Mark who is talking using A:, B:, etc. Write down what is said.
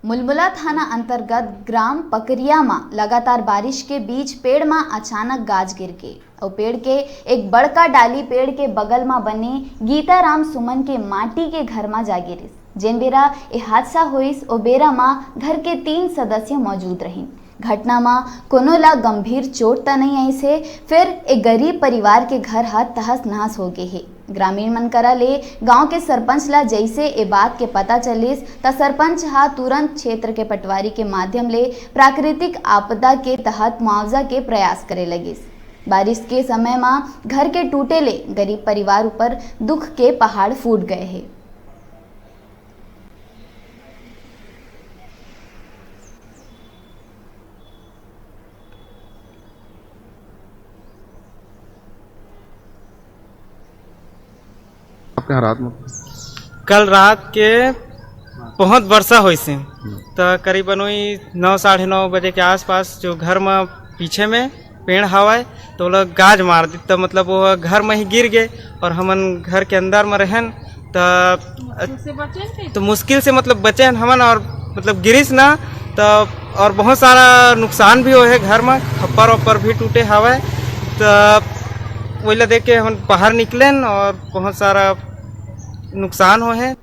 A: मुलमुला थाना अंतर्गत ग्राम पकरिया में लगातार बारिश के बीच पेड़ में अचानक गाज गिर के और पेड़ के एक बड़का डाली पेड़ के बगल में बने गीताराम सुमन के माटी के घर में जा गिरिस। जेन बेरा ए हादसा होइस ओ बेरा में घर के 3 सदस्य मौजूद रही। घटना में कोनो ला गंभीर चोट तो नहीं आई से फिर एक गरीब परिवार के घर हाथ तहस नहस हो गए है। ग्रामीण मन करा ले गांव के सरपंच ला जैसे ए बात के पता चलिस त सरपंच हा तुरंत क्षेत्र के पटवारी के माध्यम ले प्राकृतिक आपदा के तहत मुआवजा के प्रयास करे लगिस। बारिश के समय में घर के टूटे ले गरीब परिवार ऊपर दुख के पहाड़ फूट गए हैं।
B: आपके रात में
C: कल रात के बहुत वर्षा हुई से तो करीबन वही 9 साढ़े 9 बजे के आसपास जो घर में पीछे में पेड़ हवा तो लोग गाज मार दी तो मतलब वो घर में ही गिर गए और हमन घर के अंदर में रहन तो मुश्किल से मतलब बचे हमन और मतलब गिरिस ना तो और बहुत सारा नुकसान भी हुए है घर में, खप्पर वप्पर भी टूटे हवा तो वही देख के हम बाहर निकले और बहुत सारा नुकसान हुए है।